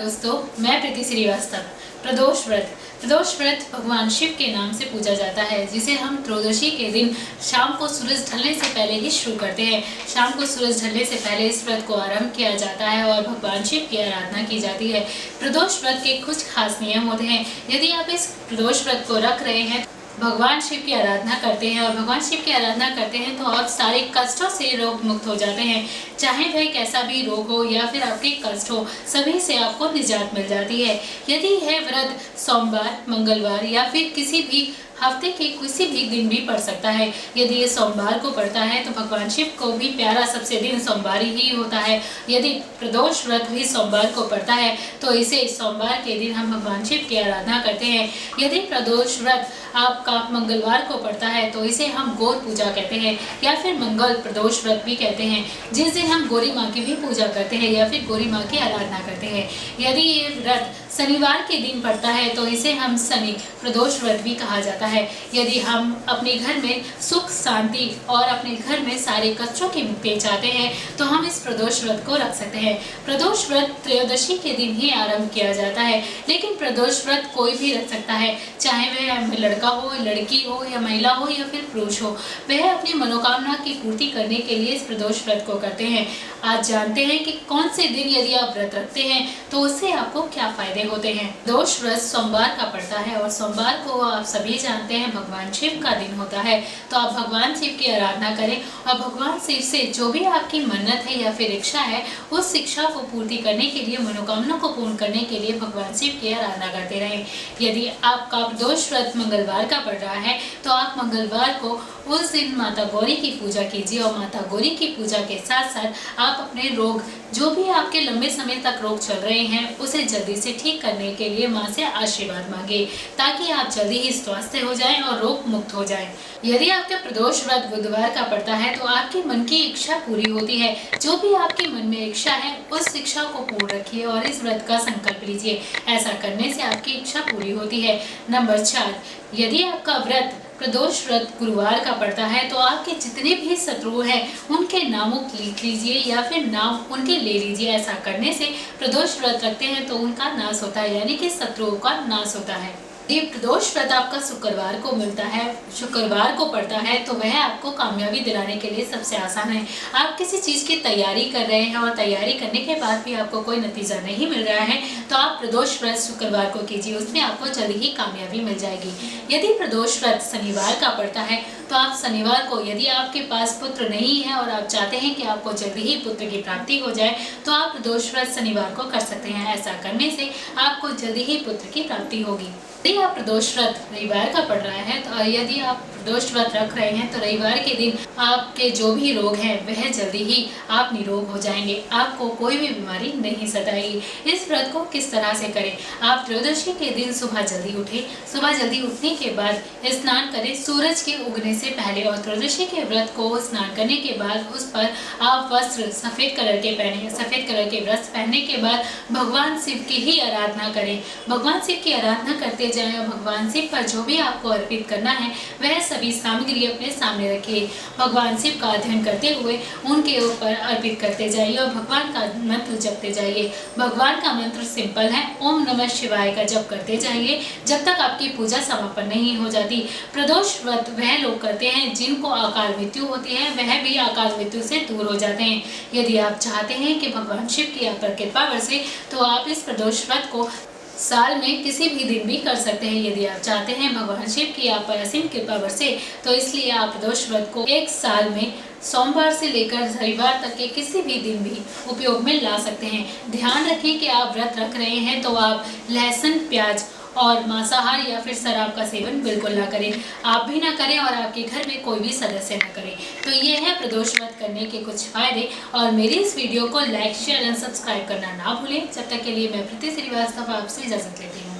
दोस्तों, मैं प्रीति श्रीवास्तव। प्रदोष व्रत भगवान शिव के नाम से पूजा जाता है, जिसे हम त्रयोदशी के दिन शाम को सूरज ढलने से पहले ही शुरू करते हैं। शाम को सूरज ढलने से पहले इस व्रत को आरंभ किया जाता है और भगवान शिव की आराधना की जाती है। प्रदोष व्रत के कुछ खास नियम होते हैं। यदि आप इस प्रदोष व्रत को रख रहे हैं, भगवान शिव की आराधना करते हैं और भगवान शिव की आराधना करते हैं तो आप सारे कष्टों से रोग मुक्त हो जाते हैं। चाहे वह कैसा भी रोग हो या फिर आपके कष्ट हो, सभी से आपको निजात मिल जाती है। यदि यह व्रत सोमवार, मंगलवार या फिर किसी भी हफ्ते के किसी भी दिन भी पड़ सकता है। यदि ये सोमवार को पड़ता है तो भगवान शिव को भी प्यारा सबसे दिन सोमवार ही होता है। यदि प्रदोष व्रत भी सोमवार को पड़ता है तो इसे सोमवार के दिन हम भगवान शिव की आराधना करते हैं। यदि प्रदोष व्रत आपका मंगलवार को पड़ता है तो इसे हम गौर पूजा कहते हैं या फिर मंगल प्रदोष व्रत भी कहते हैं, जिस दिन हम गौरी माँ की भी पूजा करते हैं या फिर गौरी माँ की आराधना करते हैं। यदि ये व्रत शनिवार के दिन पड़ता है तो इसे हम शनि प्रदोष व्रत भी कहा जाता है। यदि हम अपने घर में सुख शांति और अपने घर में सारे कष्टों की मुक्ति चाहते हैं तो हम इस प्रदोष व्रत को रख सकते हैं। प्रदोष व्रत त्रयोदशी के दिन ही आरंभ किया जाता है, लेकिन प्रदोष व्रत कोई भी रख सकता है, चाहे वह लड़का हो, लड़की हो या महिला हो या फिर पुरुष हो। वह अपनी मनोकामना की पूर्ति करने के लिए इस प्रदोष व्रत को करते हैं। आज जानते हैं कि कौन से दिन यदि आप व्रत रखते हैं तो उससे आपको क्या फायदे होते हैं। प्रदोष व्रत सोमवार का पड़ता है और सोमवार को आप सभी जानते हैं भगवान शिव का दिन होता है, तो आप भगवान शिव की आराधना करें और भगवान शिव से जो भी आपकी मन्नत है या फिर इच्छा है, उस इच्छा को पूर्ति करने के लिए, मनोकामना को पूर्ण करने के लिए भगवान शिव की आराधना करते रहें। यदि आपका प्रदोष व्रत मंगलवार का पड़ रहा है तो आप मंगलवार को उस दिन माता गौरी की पूजा कीजिए और माता गौरी की पूजा के साथ साथ आप अपने रोग, जो भी आपके लंबे समय तक रोग चल रहे हैं, उसे जल्दी से ठीक करने के लिए माँ से आशीर्वाद मांगे, ताकि आप जल्दी ही स्वस्थ हो जाएं और रोग मुक्त हो जाएं। यदि आपका प्रदोष व्रत बुधवार का पड़ता है तो आपके मन की इच्छा पूरी होती है। जो भी आपके मन में इच्छा है, उस इच्छा को पूर्ण रखिए और इस व्रत का संकल्प लीजिए। ऐसा करने से आपकी इच्छा पूरी होती है। नंबर 4, यदि आपका व्रत प्रदोष व्रत गुरुवार का पड़ता है तो आपके जितने भी शत्रु हैं उनके नामों लिख लीजिए या फिर नाम उनके ले लीजिए। ऐसा करने से प्रदोष व्रत रखते हैं तो उनका नाश होता है, यानी कि शत्रुओं का नाश होता है। ये प्रदोष व्रत आपका शुक्रवार को मिलता है, शुक्रवार को पड़ता है तो वह आपको कामयाबी दिलाने के लिए सबसे आसान है। आप किसी चीज़ की तैयारी कर रहे हैं और तैयारी करने के बाद भी आपको कोई नतीजा नहीं मिल रहा है तो आप प्रदोष व्रत शुक्रवार को कीजिए, उसमें आपको जल्दी ही कामयाबी मिल जाएगी। यदि प्रदोष व्रत शनिवार का पड़ता है तो आप शनिवार को, यदि आपके पास पुत्र नहीं है और आप चाहते हैं कि आपको जल्दी ही पुत्र की प्राप्ति हो जाए, तो आप प्रदोष व्रत शनिवार को कर सकते हैं। ऐसा करने से आपको जल्दी ही पुत्र की प्राप्ति होगी। यदि आप प्रदोष व्रत रविवार का पड़ रहा है तो यदि आप प्रदोष व्रत रख रहे हैं तो रविवार के दिन आपके जो भी रोग हैं वह जल्दी ही आप निरोग हो जाएंगे, आपको कोई भी बीमारी नहीं सताएगी। इस व्रत को किस तरह से करें? आप त्रयोदशी के दिन सुबह जल्दी उठें। सुबह जल्दी उठने के बाद स्नान करें सूरज के उगने से पहले, और त्रयोदशी के व्रत को स्नान करने के बाद उस पर आप वस्त्र सफ़ेद कलर के पहने। सफ़ेद कलर के वस्त्र पहनने के बाद भगवान शिव की ही आराधना करें। भगवान शिव की आराधना करते जाएं और भगवान शिव पर जो भी आपको अर्पित करना है वह सभी सामग्री अपने सामने रखिए। भगवान शिव का अध्ययन करते हुए उनके ऊपर अर्पित करते जाइए और भगवान का मंत्र जपते जाइए। भगवान का मंत्र सिंपल है, ओम नमः शिवाय का जप करते जाइए जब तक आपकी पूजा समापन नहीं हो जाती। प्रदोष व्रत वह लोग करते हैं जिनको अकाल मृत्यु होती है, वह भी अकाल मृत्यु से दूर हो जाते हैं। यदि आप चाहते हैं कि भगवान शिव की आप पर कृपा बरसे तो आप इस प्रदोष व्रत को साल में किसी भी दिन भी कर सकते हैं। यदि आप चाहते हैं भगवान शिव की आप पर असीम कृपा बरसे तो इसलिए आप प्रदोष व्रत को एक साल में सोमवार से लेकर रविवार तक के किसी भी दिन भी उपयोग में ला सकते हैं। ध्यान रखें कि आप व्रत रख रहे हैं तो आप लहसुन, प्याज और मांसाहार या फिर शराब का सेवन बिल्कुल ना करें। आप भी ना करें और आपके घर में कोई भी सदस्य ना करे। तो ये है प्रदोष व्रत करने के कुछ फायदे, और मेरी इस वीडियो को लाइक, शेयर एंड सब्सक्राइब करना ना भूलें। जब तक के लिए मैं प्रीति श्रीवास्तव आपसे इजाजत लेती हूँ।